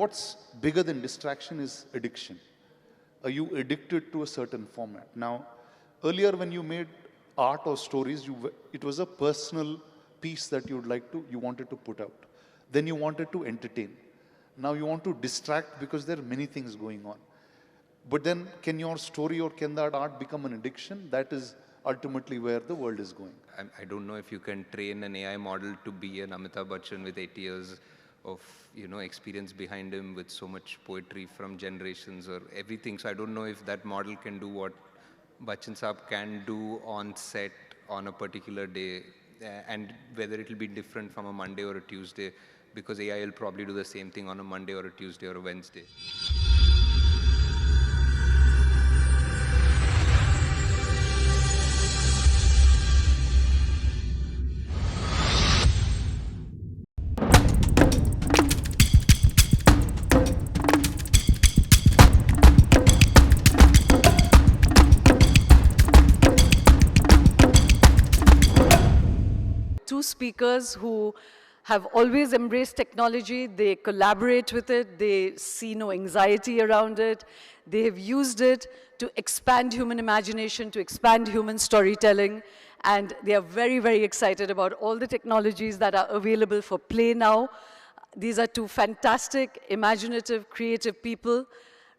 what's bigger than distraction is addiction. Are you addicted to a certain format? Now, earlier when you made art or stories, it was a personal piece that you wanted to put out. Then you wanted to entertain. Now you want to distract because there are many things going on. But then can your story or can that art become an addiction? That is ultimately where the world is going. I don't know if you can train an AI model to be an Amitabh Bachchan with 80 years of experience behind him with so much poetry from generations or everything. So I don't know if that model can do what Bachchan Saab can do on set on a particular day, and whether it will be different from a Monday or a Tuesday, because AI will probably do the same thing on a Monday or a Tuesday or a Wednesday. Two speakers who have always embraced technology. They collaborate with it. They see no anxiety around it. They have used it to expand human imagination, to expand human storytelling. And they are very, very excited about all the technologies that are available for play now. These are two fantastic, imaginative, creative people.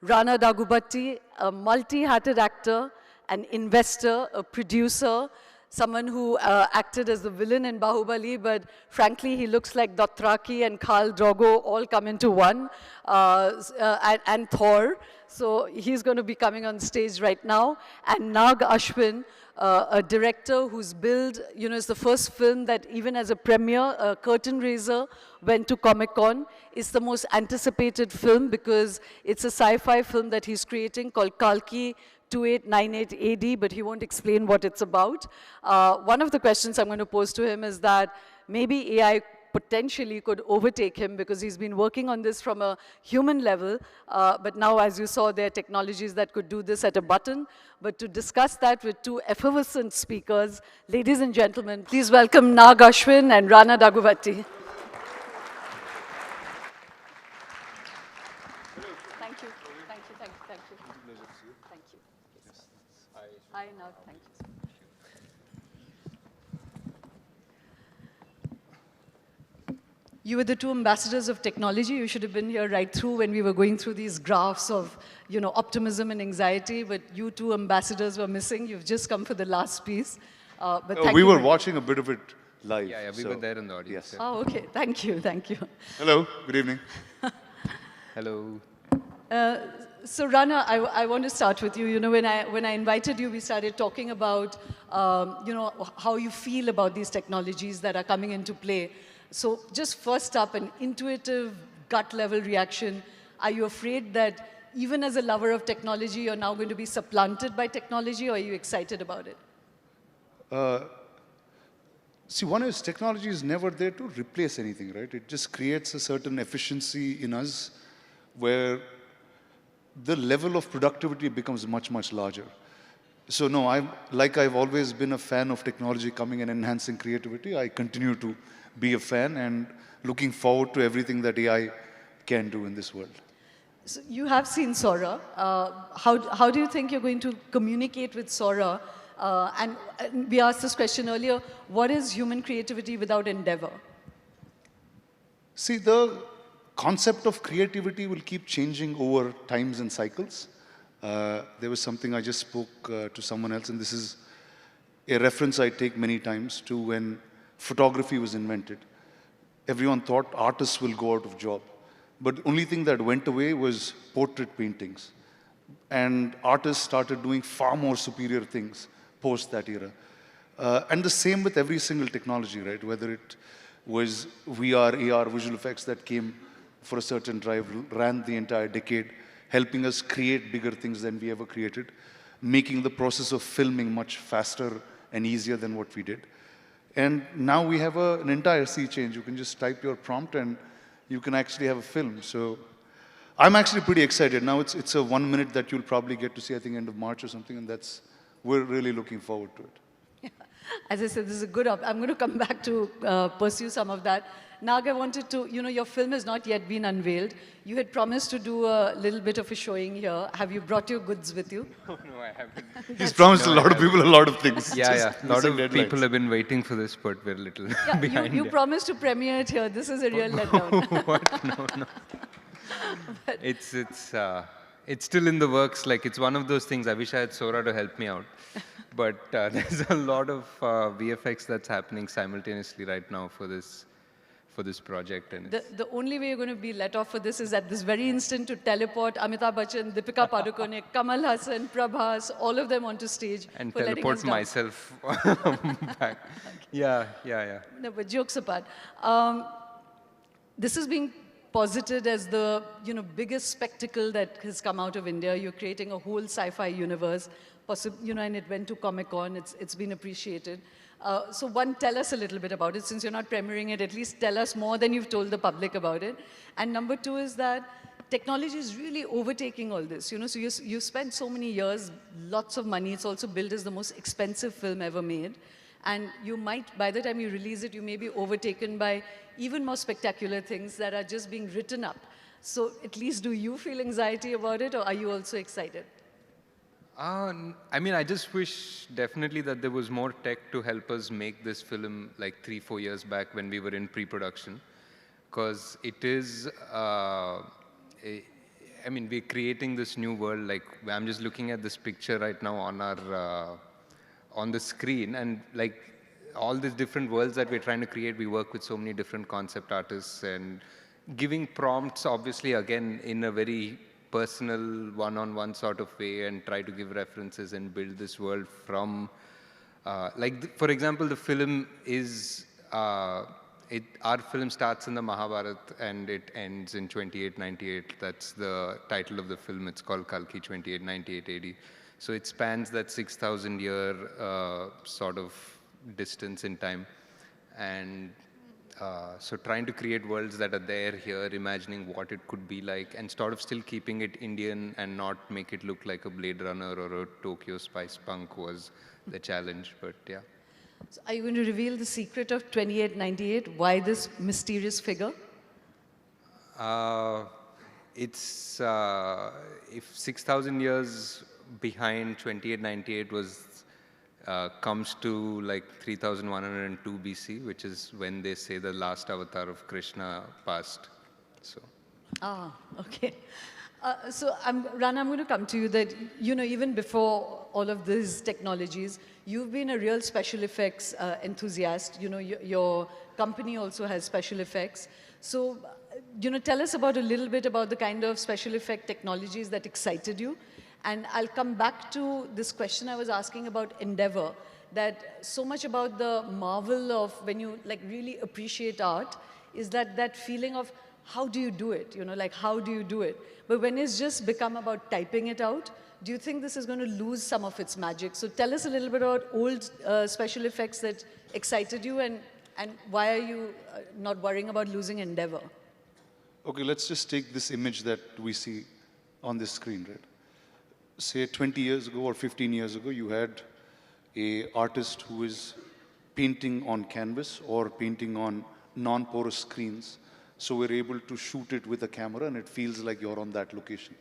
Rana Daggubati, a multi-hatted actor, an investor, a producer, someone who acted as the villain in Bahubali, but frankly, he looks like Dothraki and Khal Drogo all come into one, and Thor. So he's going to be coming on stage right now. And Nag Ashwin, a director who's billed, it's the first film that even as a premiere, a curtain raiser, went to Comic-Con. It's the most anticipated film because it's a sci-fi film that he's creating called Kalki, 2898 AD, but he won't explain what it's about. One of the questions I'm going to pose to him is that maybe AI potentially could overtake him because he's been working on this from a human level, but now, as you saw, there are technologies that could do this at a button. But to discuss that with two effervescent speakers, ladies and gentlemen, please welcome Nag Ashwin and Rana Daggubati. Thank you. Thank you. Thank you. Thank you. Thank you. Hi, Nag. Thank you so much. You were the two ambassadors of technology. You should have been here right through when we were going through these graphs of, optimism and anxiety, but you two ambassadors were missing. You've just come for the last piece. But we were watching a bit of it live. Yeah, we were there in the audience. Yes. Oh, okay. Thank you. Thank you. Hello. Good evening. Hello. So Rana, I want to start with you. When I invited you, we started talking about, how you feel about these technologies that are coming into play. So just first up, an intuitive gut level reaction. Are you afraid that even as a lover of technology, you're now going to be supplanted by technology, or are you excited about it? See, one is technology is never there to replace anything, right? It just creates a certain efficiency in us where the level of productivity becomes much, much larger. So no, I've always been a fan of technology coming and enhancing creativity. I continue to be a fan and looking forward to everything that AI can do in this world. So you have seen Sora. How do you think you're going to communicate with Sora? And we asked this question earlier, what is human creativity without endeavor? See, the concept of creativity will keep changing over times and cycles. There was something I just spoke to someone else, and this is a reference I take many times to when photography was invented. Everyone thought artists will go out of job. But the only thing that went away was portrait paintings. And artists started doing far more superior things post that era. And the same with every single technology, right? Whether it was VR, AR, visual effects that came for a certain drive, ran the entire decade, helping us create bigger things than we ever created, making the process of filming much faster and easier than what we did. And now we have an entire sea change. You can just type your prompt and you can actually have a film. So I'm actually pretty excited. Now it's a 1 minute that you'll probably get to see, I think, end of March or something, and we're really looking forward to it. As I said, this is a good I'm going to come back to pursue some of that. Nag, I wanted to, your film has not yet been unveiled. You had promised to do a little bit of a showing here. Have you brought your goods with you? No, I haven't. He's promised No, a lot I of people a lot of things. Yeah, Just yeah. A lot missing of people deadlines. have been waiting for this, but we're a little Yeah, behind. you promised to premiere it here. This is a real letdown. What? No. It's still in the works. Like, it's one of those things. I wish I had Sora to help me out. But there's a lot of VFX that's happening simultaneously right now for this project. And The only way you're going to be let off for this is at this very instant to teleport Amitabh Bachchan, Deepika Padukone, Kamal Hassan, Prabhas, all of them onto stage. and for letting us teleport down. myself back. Yeah. No, but jokes apart. This is being posited as the biggest spectacle that has come out of India. You're creating a whole sci-fi universe, and it went to Comic-Con. It's been appreciated. So one, tell us a little bit about it. Since you're not premiering it, at least tell us more than you've told the public about it. And number two is that technology is really overtaking all this. So you spent so many years, lots of money. It's also billed as the most expensive film ever made. And you might, by the time you release it, you may be overtaken by even more spectacular things that are just being written up. So at least, do you feel anxiety about it, or are you also excited? I mean, I just wish definitely that there was more tech to help us make this film like 3-4 years back when we were in pre-production. Because it is, I mean, we're creating this new world. Like, I'm just looking at this picture right now on our, on the screen, and like all these different worlds that we're trying to create, we work with so many different concept artists and giving prompts, obviously, again, in a very personal, one-on-one sort of way, and try to give references and build this world from, for example, the film is, our film starts in the Mahabharata and it ends in 2898. That's the title of the film. It's called Kalki, 2898 AD. So it spans that 6,000-year sort of distance in time. And so trying to create worlds that are there here, imagining what it could be like, and sort of still keeping it Indian and not make it look like a Blade Runner or a Tokyo Spice Punk was the challenge, but yeah. So are you going to reveal the secret of 2898? Why this mysterious figure? It's, if 6,000 years behind 2898 was, comes to like 3102 BC, which is when they say the last avatar of Krishna passed. So. Ah, okay. So, Rana, I'm going to come to you that, even before all of these technologies, you've been a real special effects enthusiast. Your company also has special effects. So, tell us about a little bit about the kind of special effect technologies that excited you. And I'll come back to this question I was asking about endeavour, that so much about the marvel of when you really appreciate art is that feeling of how do you do it, how do you do it? But when it's just become about typing it out, do you think this is going to lose some of its magic? So tell us a little bit about old special effects that excited you, and why are you not worrying about losing endeavour? Okay, let's just take this image that we see on this screen, right? Say 20 years ago or 15 years ago, you had an artist who is painting on canvas or painting on non-porous screens. So we're able to shoot it with a camera and it feels like you're on that location.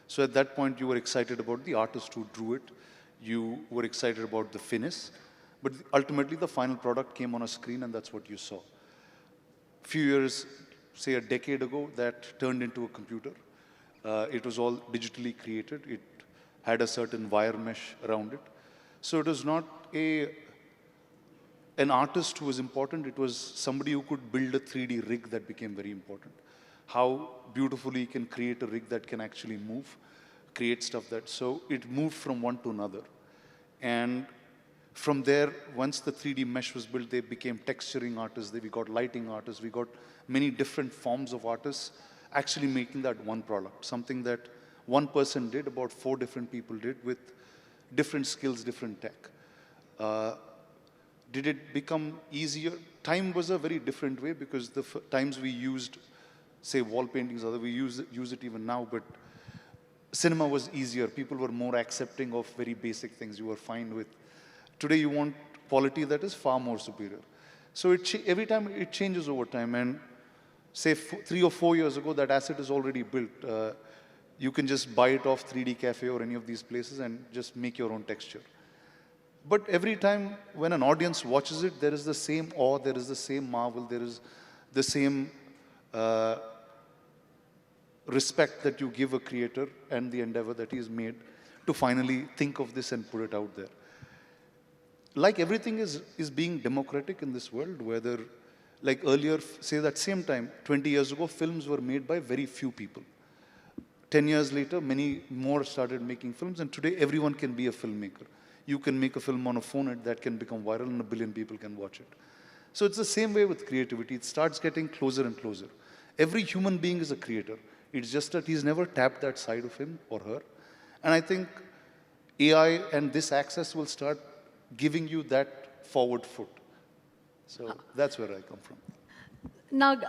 So at that point, you were excited about the artist who drew it. You were excited about the finish. But ultimately, the final product came on a screen and that's what you saw. A few years, say a decade ago, that turned into a computer. It was all digitally created. It had a certain wire mesh around it. So it was not an artist who was important, it was somebody who could build a 3D rig that became very important. How beautifully you can create a rig that can actually move, create stuff that, so it moved from one to another. And from there, once the 3D mesh was built, they became texturing artists, we got lighting artists, we got many different forms of artists actually making that one product, something that one person did, about 4 different people did with different skills, different tech. Did it become easier? Time was a very different way because the times we used, say, wall paintings, we use it even now, but cinema was easier. People were more accepting of very basic things. You were fine with. Today you want quality that is far more superior. So every time it changes over time, and say 3 or 4 years ago, that asset is already built. You can just buy it off 3D Cafe or any of these places and just make your own texture. But every time when an audience watches it, there is the same awe, there is the same marvel, there is the same respect that you give a creator and the endeavor that he has made to finally think of this and put it out there. Like everything is being democratic in this world, whether, like earlier, say that same time, 20 years ago, films were made by very few people. 10 years later, many more started making films, and today everyone can be a filmmaker. You can make a film on a phone and that can become viral and 1 billion people can watch it. So it's the same way with creativity. It starts getting closer and closer. Every human being is a creator. It's just that he's never tapped that side of him or her. And I think AI and this access will start giving you that forward foot. So that's where I come from. Nag,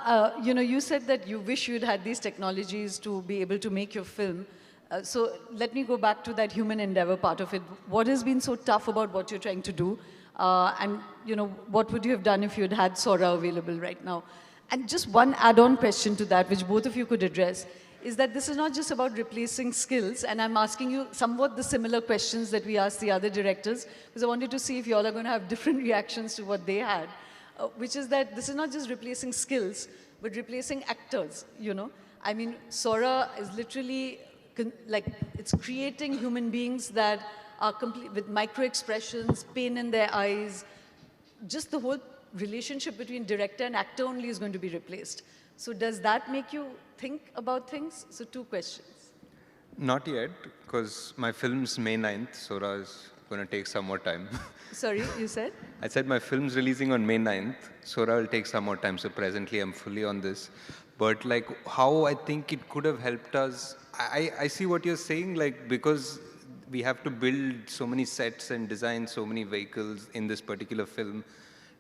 you said that you wish you'd had these technologies to be able to make your film. So let me go back to that human endeavor part of it. What has been so tough about what you're trying to do? And what would you have done if you'd had Sora available right now? And just one add-on question to that, which both of you could address, is that this is not just about replacing skills, and I'm asking you somewhat the similar questions that we asked the other directors, because I wanted to see if you all are going to have different reactions to what they had, which is that this is not just replacing skills, but replacing actors, I mean, Sora is literally, it's creating human beings that are complete with micro-expressions, pain in their eyes. Just the whole relationship between director and actor only is going to be replaced. So does that make you think about things? So 2 questions. Not yet, because my film's May 9th. Sora is going to take some more time. Sorry, you said? I said my film's releasing on May 9th. Sora will take some more time. So presently I'm fully on this. But like how I think it could have helped us, I see what you're saying, like because we have to build so many sets and design so many vehicles in this particular film.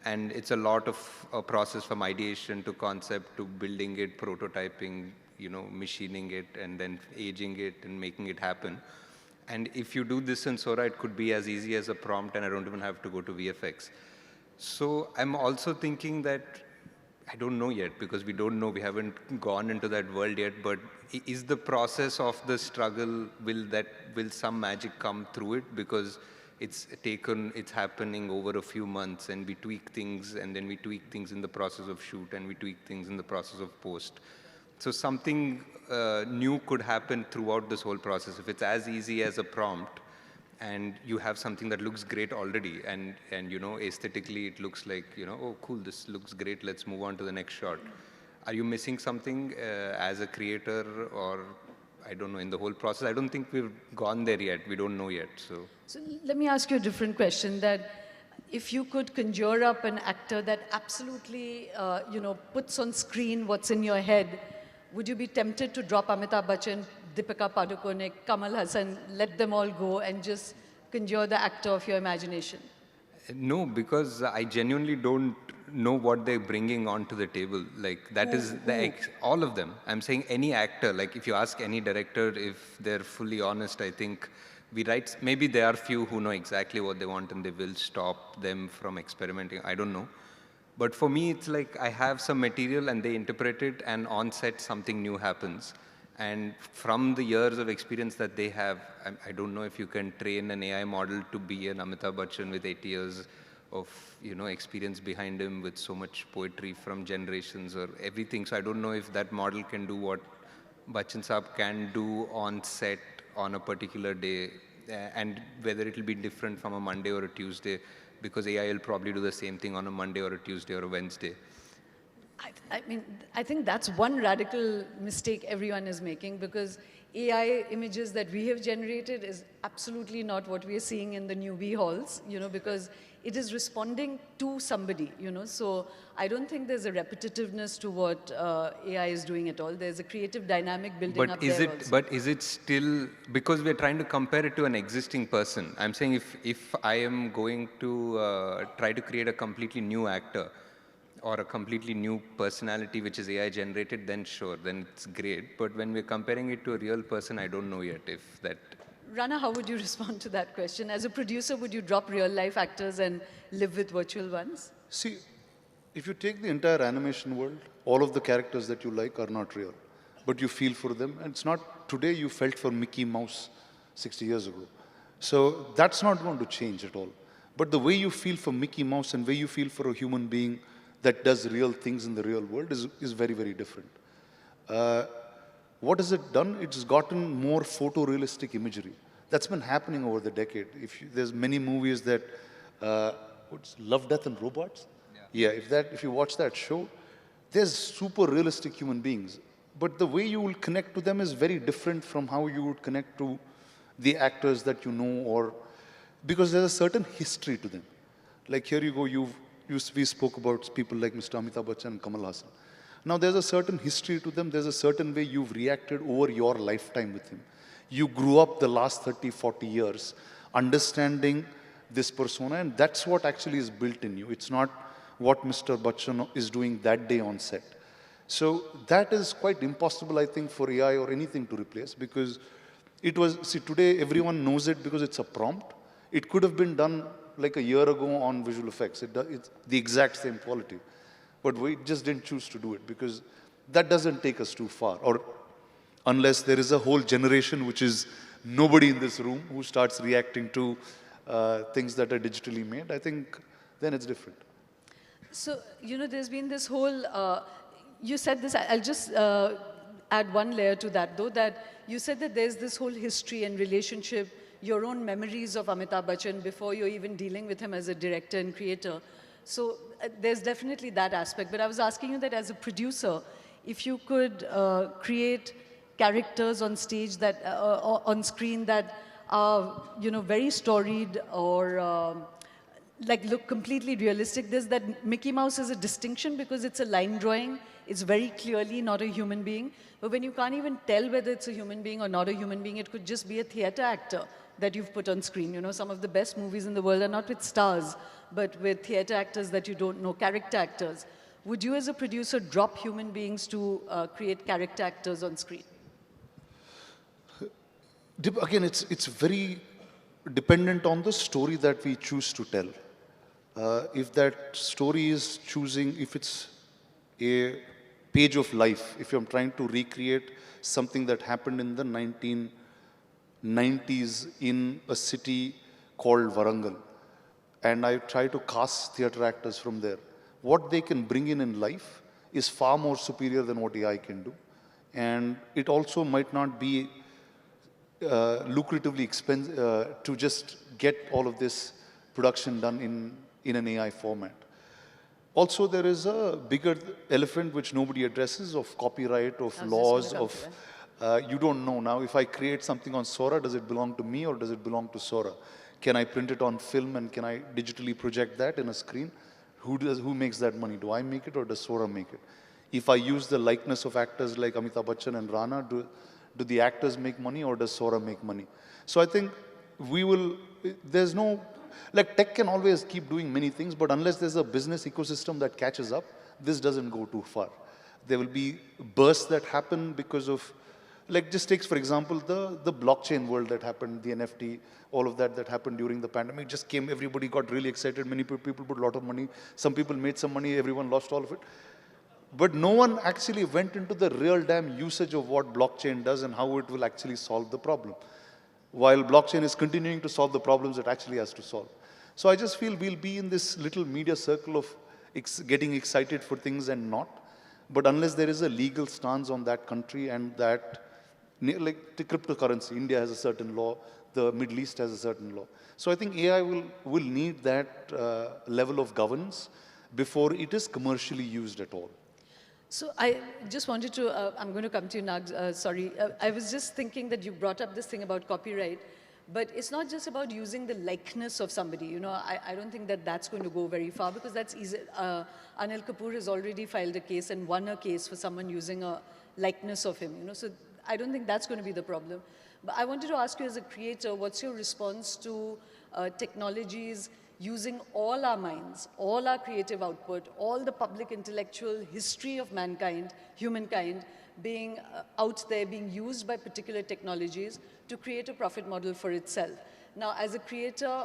And it's a lot of a process from ideation to concept to building it, prototyping, machining it, and then aging it and making it happen. And if you do this in Sora, it could be as easy as a prompt and I don't even have to go to VFX. So I'm also thinking that, I don't know yet because we don't know, we haven't gone into that world yet, but is the process of the struggle, will some magic come through it? Because it's happening over a few months and we tweak things and then we tweak things in the process of shoot and we tweak things in the process of post. So something new could happen throughout this whole process. If it's as easy as a prompt and you have something that looks great already and aesthetically it looks like, oh cool, this looks great, let's move on to the next shot. Are you missing something as a creator or I don't know, in the whole process? I don't think we've gone there yet. We don't know yet. So let me ask you a different question, that if you could conjure up an actor that absolutely, puts on screen what's in your head, would you be tempted to drop Amitabh Bachchan, Deepika Padukone, Kamal Hassan, let them all go and just conjure the actor of your imagination? No, because I genuinely don't know what they're bringing onto the table. Like that is all of them. I'm saying any actor, like if you ask any director, if they're fully honest, I think maybe there are few who know exactly what they want and they will stop them from experimenting. I don't know. But for me, it's like I have some material and they interpret it and on set something new happens. And from the years of experience that they have, I don't know if you can train an AI model to be an Amitabh Bachchan with 8 years of experience behind him with so much poetry from generations or everything. So I don't know if that model can do what Bachchan Saab can do on set on a particular day and whether it will be different from a Monday or a Tuesday because AI will probably do the same thing on a Monday or a Tuesday or a Wednesday. I mean, I think that's one radical mistake everyone is making because AI images that we have generated is absolutely not what we are seeing in the newbie halls, because it is responding to somebody, So I don't think there's a repetitiveness to what AI is doing at all. There's a creative dynamic building up there also. But is it still, because we're trying to compare it to an existing person. I'm saying if I am going to try to create a completely new actor, or a completely new personality which is AI generated, then sure, then it's great. But when we're comparing it to a real person, I don't know yet if that... Rana, how would you respond to that question? As a producer, would you drop real-life actors and live with virtual ones? See, if you take the entire animation world, all of the characters that you like are not real, but you feel for them. And it's not today you felt for Mickey Mouse 60 years ago. So that's not going to change at all. But the way you feel for Mickey Mouse and way you feel for a human being that does real things in the real world is very, very different. What has it done? It's gotten more photorealistic imagery. That's been happening over the decade. There's many movies that, what's Love, Death and Robots? Yeah, if you watch that show, there's super realistic human beings. But the way you will connect to them is very different from how you would connect to the actors that you know, or because there's a certain history to them. Like here you go, we spoke about people like Mr. Amitabh Bachchan and Kamal Hassan. Now there's a certain history to them, there's a certain way you've reacted over your lifetime with him. You grew up the last 30, 40 years understanding this persona, and that's what actually is built in you. It's not what Mr. Bachchan is doing that day on set. So that is quite impossible, I think, for AI or anything to replace, because see, today everyone knows it because it's a prompt. It could have been done like a year ago on visual effects. It's the exact same quality. But we just didn't choose to do it because that doesn't take us too far. Or unless there is a whole generation, which is nobody in this room, who starts reacting to things that are digitally made, I think then it's different. So, you know, there's been this whole, you said this, I'll just add one layer to that though, that you said that there's this whole history and relationship, your own memories of Amitabh Bachchan before you're even dealing with him as a director and creator. So there's definitely that aspect. But I was asking you that as a producer, if you could create characters on stage that, on screen that are, you know, very storied or like look completely realistic. There's that Mickey Mouse is a distinction because it's a line drawing. It's very clearly not a human being. But when you can't even tell whether it's a human being or not a human being, it could just be a theater actor that you've put on screen. You know, some of the best movies in the world are not with stars, but with theater actors that you don't know, character actors. Would you as a producer drop human beings to create character actors on screen? Again, it's very dependent on the story that we choose to tell. If that story is choosing, if it's a page of life, if I'm trying to recreate something that happened in the 1990s in a city called Warangal, and I try to cast theater actors from there, what they can bring in life is far more superior than what AI can do. And it also might not be lucratively expensive to just get all of this production done in an AI format. Also, there is a bigger elephant which nobody addresses of copyright, of laws, of you don't know now. If I create something on Sora, does it belong to me or does it belong to Sora? Can I print it on film and can I digitally project that in a screen? Who makes that money? Do I make it or does Sora make it? If I use the likeness of actors like Amitabh Bachchan and Rana, do the actors make money or does Sora make money? So I think there's no, like tech can always keep doing many things, but unless there's a business ecosystem that catches up, this doesn't go too far. There will be bursts that happen because of, like just takes for example, the blockchain world that happened, the NFT, all of that happened during the pandemic just came, everybody got really excited, many people put a lot of money, some people made some money, everyone lost all of it. But no one actually went into the real damn usage of what blockchain does and how it will actually solve the problem. While blockchain is continuing to solve the problems it actually has to solve. So I just feel we'll be in this little media circle of getting excited for things and not. But unless there is a legal stance on that country and that, like the cryptocurrency, India has a certain law, the Middle East has a certain law. So I think AI will need that level of governance before it is commercially used at all. So I just wanted to, I'm going to come to you, Nag, sorry. I was just thinking that you brought up this thing about copyright, but it's not just about using the likeness of somebody. You know, I don't think that that's going to go very far because that's easy. Anil Kapoor has already filed a case and won a case for someone using a likeness of him, you know, so I don't think that's going to be the problem. But I wanted to ask you as a creator, what's your response to technologies using all our minds, all our creative output, all the public intellectual history of mankind, humankind, being out there, being used by particular technologies to create a profit model for itself. Now, as a creator,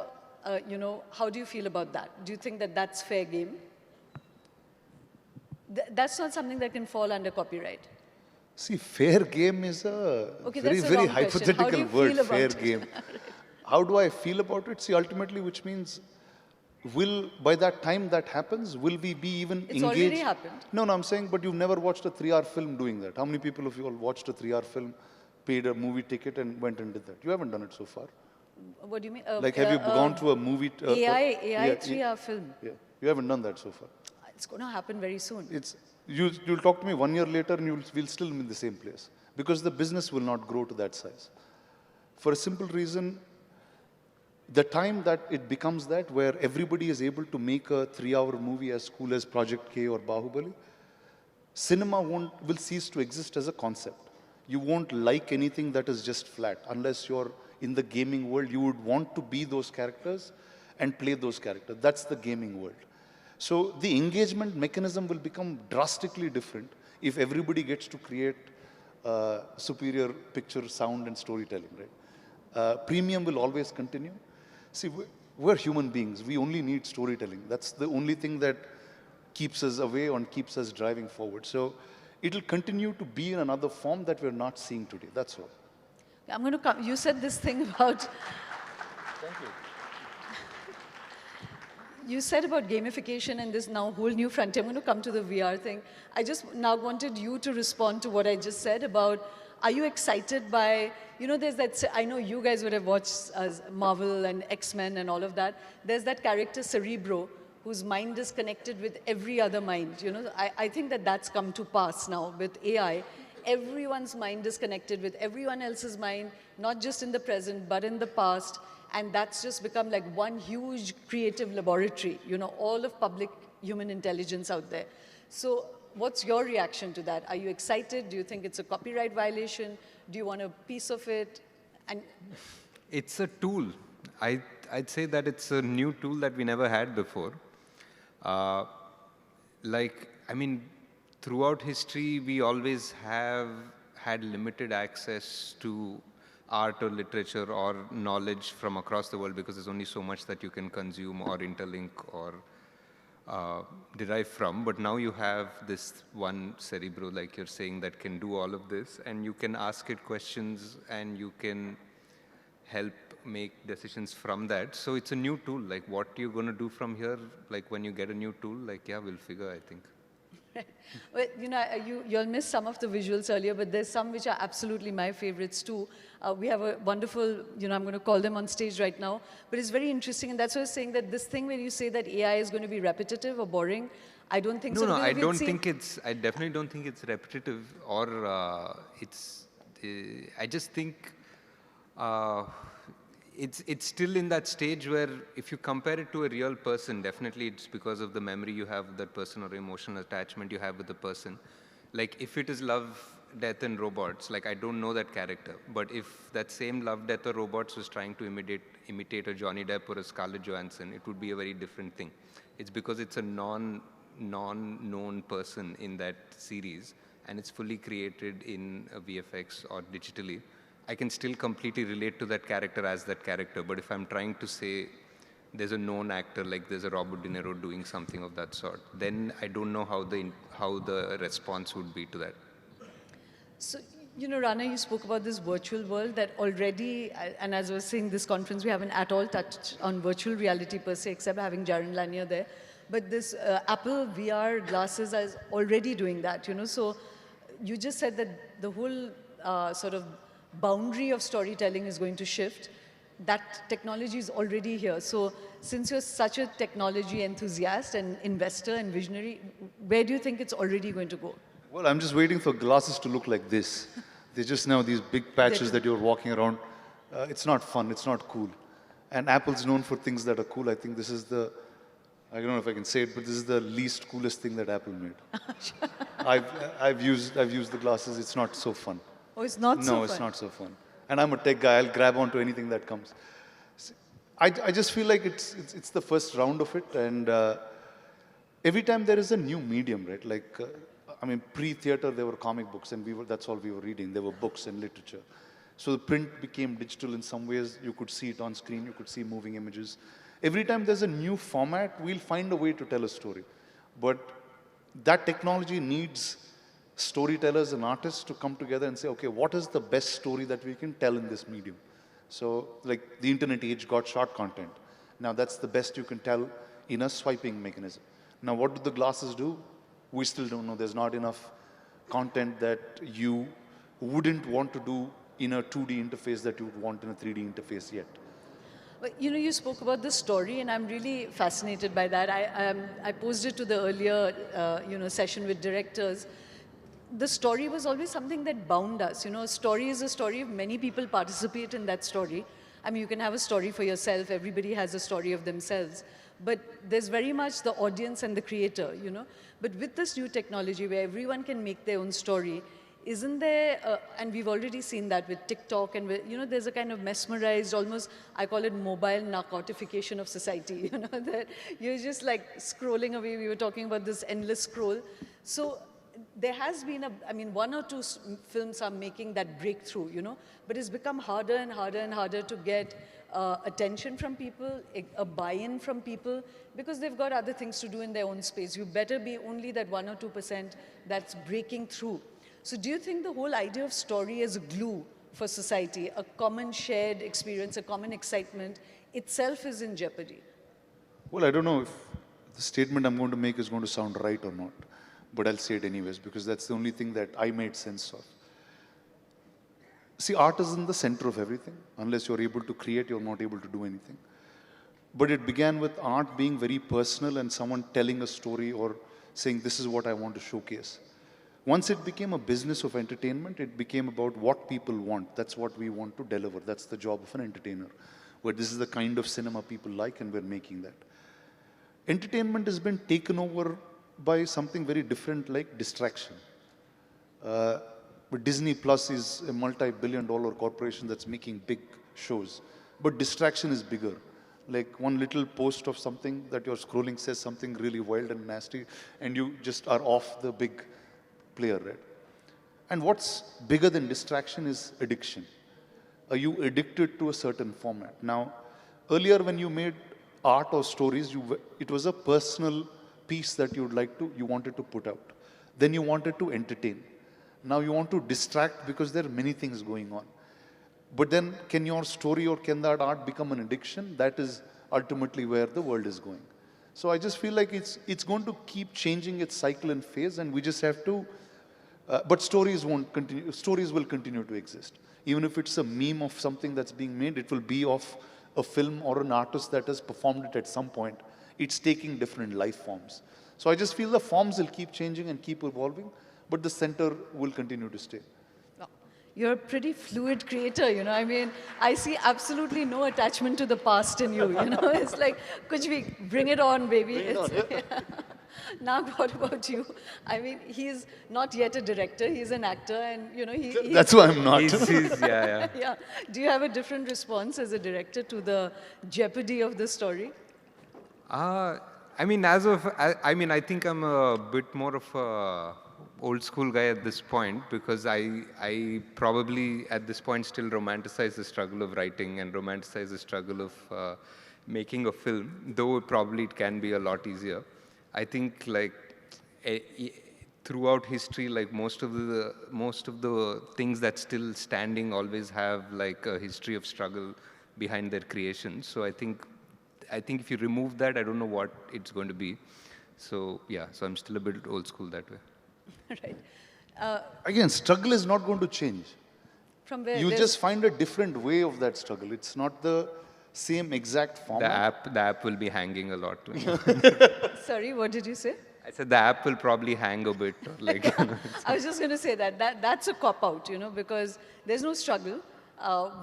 you know, how do you feel about that? Do you think that that's fair game? That's not something that can fall under copyright. See, fair game is a very, very hypothetical word, fair game. How do I feel about it? See, ultimately, which means, by that time that happens, will we be even engaged? It's already happened. No, I'm saying, but you've never watched a 3-hour film doing that. How many people of you all watched a 3-hour film, paid a movie ticket and went and did that? You haven't done it so far. What do you mean? Like, have you gone to a movie? AI 3-hour film. Yeah, you haven't done that so far. It's going to happen very soon. You'll talk to me 1 year later and we'll still be in the same place because the business will not grow to that size. For a simple reason, the time that it becomes that, where everybody is able to make a 3-hour movie as cool as Project K or Bahubali, cinema will cease to exist as a concept. You won't like anything that is just flat. Unless you're in the gaming world, you would want to be those characters and play those characters. That's the gaming world. So the engagement mechanism will become drastically different if everybody gets to create superior picture, sound, and storytelling, right? Premium will always continue. See, we're human beings. We only need storytelling. That's the only thing that keeps us away and keeps us driving forward. So it'll continue to be in another form that we're not seeing today. That's all. I'm going to come. You said this thing about... Thank you. You said about gamification and this now whole new frontier. I'm going to come to the VR thing. I just now wanted you to respond to what I just said about, are you excited by, you know, there's that, I know you guys would have watched Marvel and X-Men and all of that. There's that character Cerebro, whose mind is connected with every other mind. You know, I think that that's come to pass now with AI. Everyone's mind is connected with everyone else's mind, not just in the present, but in the past. And that's just become like one huge creative laboratory, you know, all of public human intelligence out there. So what's your reaction to that? Are you excited? Do you think it's a copyright violation? Do you want a piece of it? And it's a tool. I'd say that it's a new tool that we never had before. Throughout history, we always have had limited access to art or literature or knowledge from across the world because there's only so much that you can consume or interlink or derive from. But now you have this one Cerebro, like you're saying, that can do all of this, and you can ask it questions and you can help make decisions from that. So it's a new tool. Like, what you're going to do from here, like when you get a new tool, like, yeah, we'll figure, I think. Well, you know, you'll miss some of the visuals earlier, but there's some which are absolutely my favorites too. We have a wonderful, you know, I'm going to call them on stage right now, but it's very interesting, and that's why I was saying that this thing when you say that AI is going to be repetitive or boring, I don't think so. No, I definitely don't think it's repetitive or I just think it's still in that stage where if you compare it to a real person, definitely it's because of the memory you have with that person or emotional attachment you have with the person. Like if it is love, death and robots, like I don't know that character, but if that same love, death or robots was trying to imitate a Johnny Depp or a Scarlett Johansson, it would be a very different thing. It's because it's a non-known person in that series and it's fully created in a VFX or digitally. I can still completely relate to that character as that character, but if I'm trying to say there's a known actor, like there's a Robert De Niro doing something of that sort, then I don't know how the response would be to that. So, you know, Rana, you spoke about this virtual world that already, and as I was saying, this conference, we haven't at all touched on virtual reality per se, except having Jaron Lanier there. But this Apple VR glasses is already doing that, you know. So you just said that the whole sort of boundary of storytelling is going to shift. That technology is already here. So since you're such a technology enthusiast and investor and visionary, where do you think it's already going to go? Well, I'm just waiting for glasses to look like this. They're just now these big patches that you're walking around. It's not fun, it's not cool. And Apple's known for things that are cool. I think this is the, I don't know if I can say it, but this is the least coolest thing that Apple made. I've used the glasses, it's not so fun. Oh, it's not so fun? No, it's not so fun. And I'm a tech guy, I'll grab onto anything that comes. I just feel like it's the first round of it, and every time there is a new medium, right? Like, I mean, pre-theater, there were comic books, and that's all we were reading. There were books and literature. So the print became digital in some ways. You could see it on screen. You could see moving images. Every time there's a new format, we'll find a way to tell a story. But that technology needs storytellers and artists to come together and say, okay, what is the best story that we can tell in this medium? So, like, the internet age got short content. Now, that's the best you can tell in a swiping mechanism. Now, what do the glasses do? We still don't know. There's not enough content that you wouldn't want to do in a 2D interface that you would want in a 3D interface yet. But, you know, you spoke about the story, and I'm really fascinated by that. I posed it to the earlier, session with directors. The story was always something that bound us. You know, a story is a story. Many people participate in that story. I mean, you can have a story for yourself. Everybody has a story of themselves. But there's very much the audience and the creator, you know. But with this new technology where everyone can make their own story, isn't there, and we've already seen that with TikTok, and with, there's a kind of mesmerized, almost, I call it mobile narcotification of society, that you're just like scrolling away. We were talking about this endless scroll. So there has been one or two films are making that breakthrough, but it's become harder and harder and harder to get attention from people, a buy-in from people, because they've got other things to do in their own space. You better be only that 1 or 2% that's breaking through. So do you think the whole idea of story as a glue for society, a common shared experience, a common excitement, itself is in jeopardy? Well, I don't know if the statement I'm going to make is going to sound right or not, but I'll say it anyways, because that's the only thing that I made sense of. See, art is in the center of everything. Unless you're able to create, you're not able to do anything. But it began with art being very personal and someone telling a story or saying, this is what I want to showcase. Once it became a business of entertainment, it became about what people want. That's what we want to deliver. That's the job of an entertainer. Where this is the kind of cinema people like, and we're making that. Entertainment has been taken over by something very different, like distraction. But Disney Plus is a multi-billion-dollar corporation that's making big shows. But distraction is bigger. Like one little post of something that you're scrolling says something really wild and nasty, and you just are off the big player, right? And what's bigger than distraction is addiction. Are you addicted to a certain format? Now, earlier when you made art or stories, it was a personal piece that you wanted to put out. Then you wanted to entertain. Now you want to distract because there are many things going on. But then can your story or can that art become an addiction? That is ultimately where the world is going. So I just feel like it's going to keep changing its cycle and phase, and we just have to, but stories won't continue, stories will continue to exist. Even if it's a meme of something that's being made, it will be of a film or an artist that has performed it at some point. It's taking different life forms. So I just feel the forms will keep changing and keep evolving, but the center will continue to stay. You're a pretty fluid creator, I mean, I see absolutely no attachment to the past in you, It's like, could we bring it on, baby? Bring it on, yeah. Nag, what about you? I mean, he's not yet a director, he's an actor, and, That's why I'm not. Yeah. Yeah. Do you have a different response as a director to the jeopardy of the story? I think I'm a bit more of a old school guy at this point, because I probably at this point still romanticize the struggle of writing and romanticize the struggle of making a film, though probably it can be a lot easier. I think throughout history, like most of the things that still standing always have like a history of struggle behind their creation. So I think if you remove that, I don't know what it's going to be. So yeah, so I'm still a bit old school that way. Right. Again, struggle is not going to change. From where? You just find a different way of that struggle. It's not the same exact format. The app will be hanging a lot. Sorry, what did you say? I said the app will probably hang a bit. I was just going to say that's a cop-out, because there's no struggle.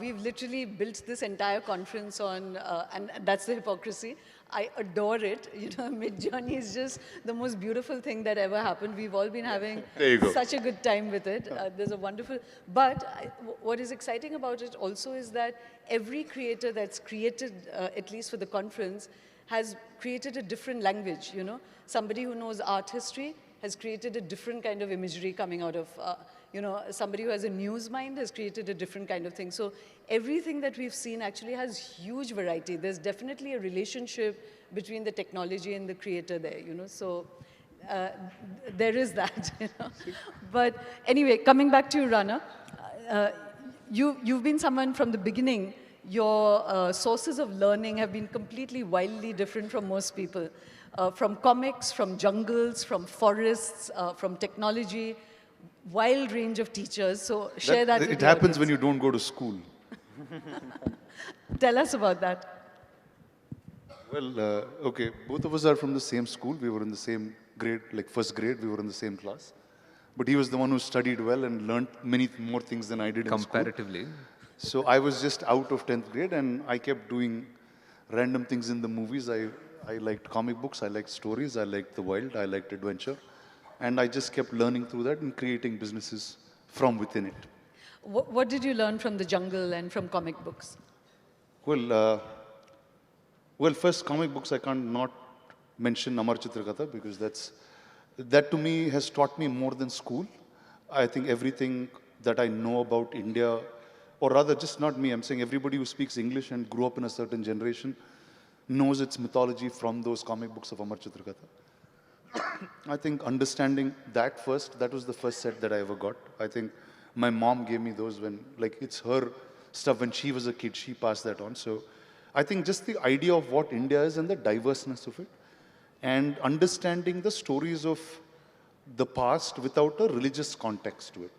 We've literally built this entire conference on, and that's the hypocrisy. I adore it. Mid-Journey is just the most beautiful thing that ever happened. We've all been having such a good time with it. There's a wonderful, but what is exciting about it also is that every creator that's created, at least for the conference, has created a different language, Somebody who knows art history has created a different kind of imagery coming out of, you know, somebody who has a news mind has created a different kind of thing. So everything that we've seen actually has huge variety. There's definitely a relationship between the technology and the creator there, you know. So there is that, you know. But anyway, coming back to you, Rana, you've been someone from the beginning, your sources of learning have been completely wildly different from most people. From comics, from jungles, from forests, from technology, wild range of teachers. So share that with It the happens when audience. you don't go to school. Tell us about that. Well, okay, both of us are from the same school. We were in the same grade, like first grade, we were in the same class. But he was the one who studied well and learned many more things than I did in school. Comparatively. So I was just out of 10th grade and I kept doing random things in the movies. I liked comic books, I liked stories, I liked the wild, I liked adventure. And I just kept learning through that and creating businesses from within it. What did you learn from the jungle and from comic books? Well, first comic books I can't not mention Amar Chitrakatha because that to me has taught me more than school. I think everything that I know about India, or rather just not me, I'm saying everybody who speaks English and grew up in a certain generation knows its mythology from those comic books of Amar Chitrakatha. I think understanding that first, that was the first set that I ever got. I think my mom gave me those when, like, it's her stuff when she was a kid, she passed that on. So I think just the idea of what India is and the diverseness of it, and understanding the stories of the past without a religious context to it.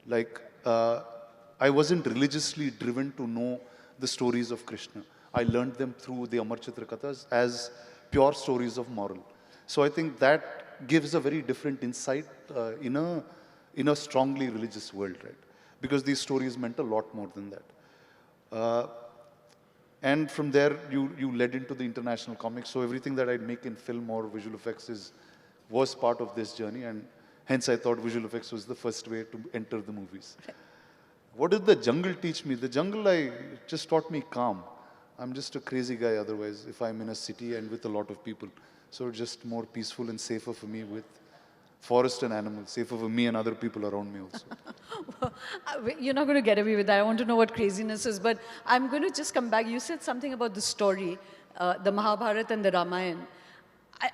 Like, I wasn't religiously driven to know the stories of Krishna. I learned them through the Amar Chitrakathas as pure stories of moral. So I think that gives a very different insight in a strongly religious world, right? Because these stories meant a lot more than that. And from there, you led into the international comics. So everything that I'd make in film or visual effects was part of this journey. And hence I thought visual effects was the first way to enter the movies. What did the jungle teach me? The jungle just taught me calm. I'm just a crazy guy otherwise if I'm in a city and with a lot of people. So just more peaceful and safer for me with forest and animals, safer for me and other people around me also. You're not going to get away with that. I want to know what craziness is. But I'm going to just come back. You said something about the story, the Mahabharata and the Ramayana.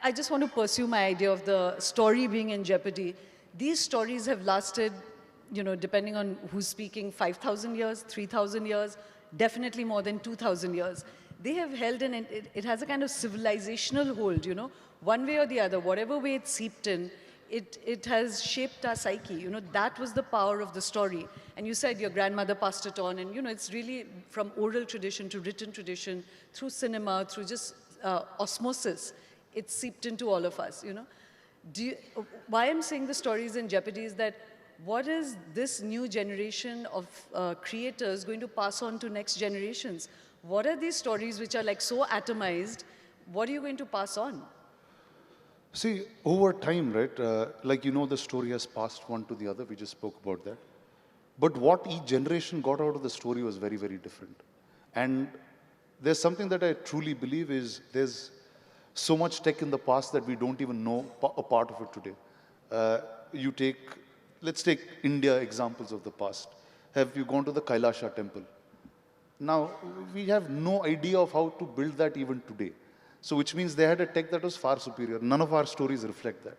I just want to pursue my idea of the story being in jeopardy. These stories have lasted, you know, depending on who's speaking, 5,000 years, 3,000 years, definitely more than 2,000 years. They have held it has a kind of civilizational hold, you know, one way or the other, whatever way it seeped in, it has shaped our psyche. You know, that was the power of the story. And you said your grandmother passed it on, and you know, it's really from oral tradition to written tradition, through cinema, through just osmosis, it seeped into all of us, you know. Why I'm saying the story is in jeopardy is that what is this new generation of creators going to pass on to next generations? What are these stories which are like so atomized? What are you going to pass on? See, over time, right, like, you know, the story has passed one to the other. We just spoke about that. But what each generation got out of the story was very, very different. And there's something that I truly believe is there's so much tech in the past that we don't even know a part of it today. Let's take India examples of the past. Have you gone to the Kailasha temple? Now, we have no idea of how to build that even today. So which means they had a tech that was far superior. None of our stories reflect that.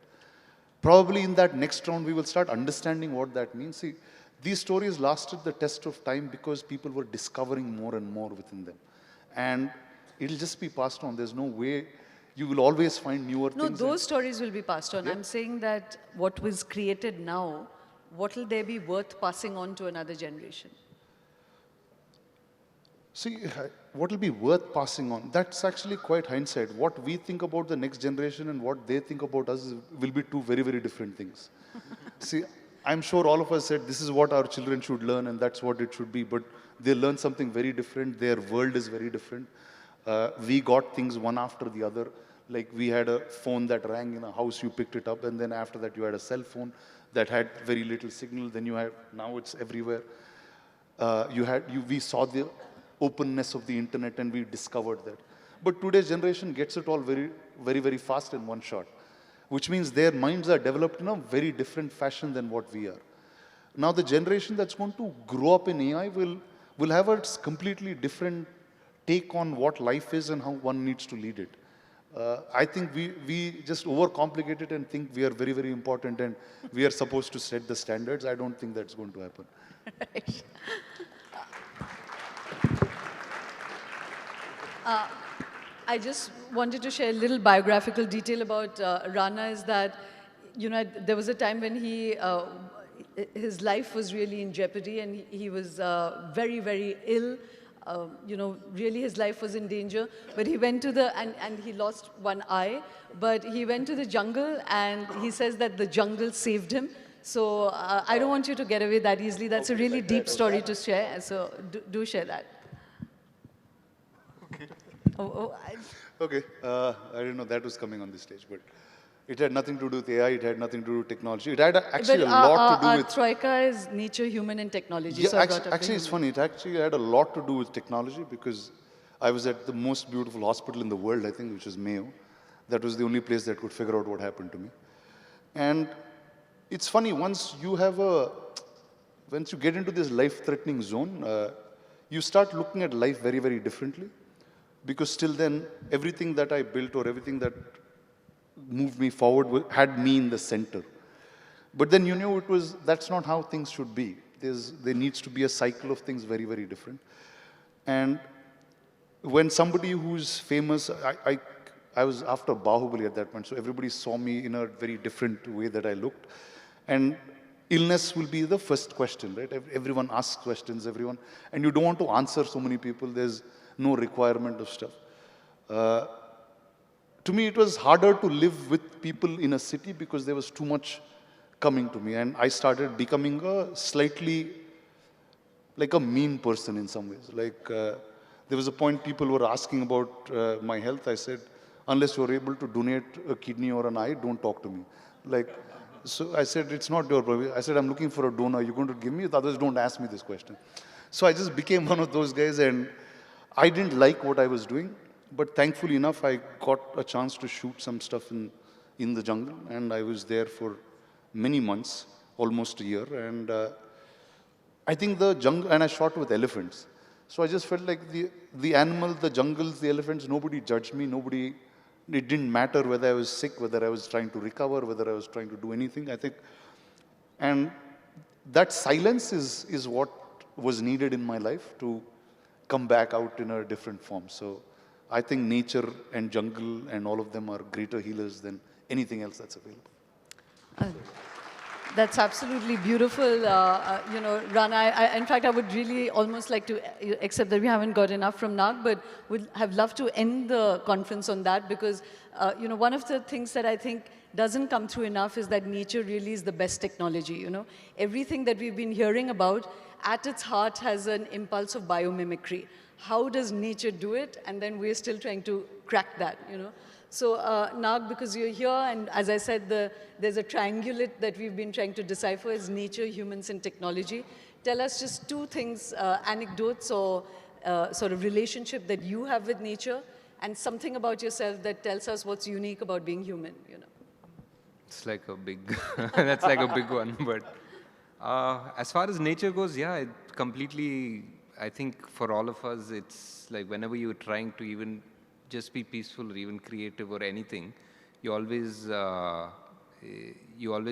Probably in that next round, we will start understanding what that means. See, these stories lasted the test of time because people were discovering more and more within them. And it'll just be passed on. There's no way. You will always find newer things. No, those stories will be passed on. Yeah. I'm saying that what was created now, what will there be worth passing on to another generation? See, what will be worth passing on? That's actually quite hindsight. What we think about the next generation and what they think about us will be two very, very different things. See, I'm sure all of us said this is what our children should learn and that's what it should be, but they learn something very different. Their world is very different. We got things one after the other. Like, we had a phone that rang in a house, you picked it up, and then after that you had a cell phone that had very little signal. Then now it's everywhere. We saw the openness of the internet and we discovered that. But today's generation gets it all very, very, very fast in one shot. which means their minds are developed in a very different fashion than what we are. Now, the generation that's going to grow up in AI will have a completely different take on what life is and how one needs to lead it. I think we just overcomplicate it and think we are very, very important and we are supposed to set the standards. I don't think that's going to happen. Right. I just wanted to share a little biographical detail about Rana is that, you know, there was a time when his life was really in jeopardy and he was very, very ill. You know, really his life was in danger. But he went to and he lost one eye, but he went to the jungle and he says that the jungle saved him. So I don't want you to get away that easily. That's a really deep story to share. So do share that. Okay. Okay. I didn't know that was coming on this stage, but it had nothing to do with AI. It had nothing to do with technology. It had actually a lot to do with... Troika is nature, human, and technology. Yeah, so actually it's funny. It actually had a lot to do with technology because I was at the most beautiful hospital in the world, I think, which is Mayo. That was the only place that could figure out what happened to me. And it's funny, once you get into this life-threatening zone, you start looking at life very, very differently. Because till then, everything that I built or everything that moved me forward had me in the center. But then you knew that's not how things should be. There needs to be a cycle of things very, very different. And when somebody who's famous, I was after Bahubali at that point, so everybody saw me in a very different way that I looked. And illness will be the first question, right? Everyone asks questions, and you don't want to answer so many people. There's no requirement of stuff. To me, it was harder to live with people in a city because there was too much coming to me. And I started becoming a slightly, like a mean person in some ways. Like, there was a point people were asking about my health. I said, unless you're able to donate a kidney or an eye, don't talk to me. Like, so I said, it's not your problem. I said, I'm looking for a donor. You're going to give me? Others don't ask me this question. So I just became one of those guys, and I didn't like what I was doing, but thankfully enough, I got a chance to shoot some stuff in the jungle, and I was there for many months, almost a year, and I think the jungle, and I shot with elephants. So I just felt like the animals, the jungles, the elephants, nobody judged me, it didn't matter whether I was sick, whether I was trying to recover, whether I was trying to do anything, I think. And that silence is what was needed in my life to come back out in a different form. So I think nature and jungle and all of them are greater healers than anything else that's available. That's absolutely beautiful. You know, Rana, in fact, I would really almost like to accept that we haven't got enough from Nag, but would have loved to end the conference on that because, you know, one of the things that I think doesn't come through enough is that nature really is the best technology, you know. Everything that we've been hearing about, at its heart has an impulse of biomimicry. How does nature do it? And then we're still trying to crack that, you know. So Nag, because you're here, and as I said, there's a triangulate that we've been trying to decipher is nature, humans, and technology. Tell us just two things, anecdotes or sort of relationship that you have with nature, and something about yourself that tells us what's unique about being human, you know. It's like a big, that's like a big one, but as far as nature goes, yeah, it completely, I think for all of us, it's like whenever you're trying to even just be peaceful or even creative or anything, you always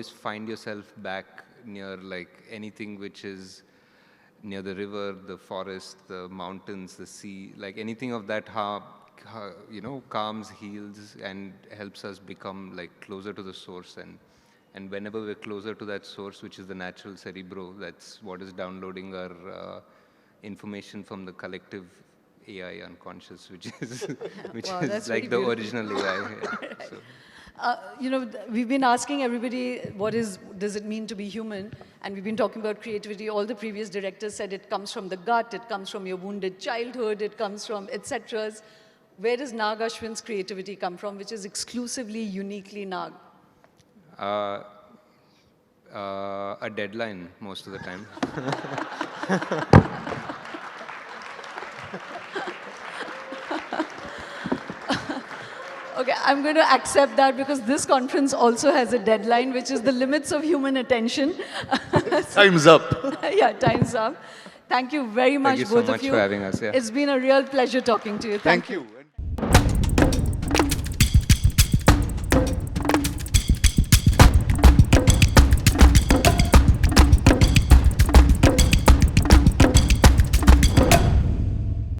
find yourself back near like anything which is near the river, the forest, the mountains, the sea, like anything of that, you know, calms, heals, and helps us become like closer to the source. And whenever we're closer to that source, which is the natural cerebro, that's what is downloading our information from the collective AI unconscious, which is Wow, is like the original AI. Right. So. You know, we've been asking everybody does it mean to be human, and we've been talking about creativity. All the previous directors said it comes from the gut, it comes from your wounded childhood, it comes from etc. Where does Nag Ashwin's creativity come from, which is exclusively, uniquely Nag? A deadline most of the time. Okay, I'm going to accept that because this conference also has a deadline, which is the limits of human attention. Time's up. Yeah, time's up. Thank you very much, Thank you so both much of you. for having us. Yeah. It's been a real pleasure talking to you. Thank you.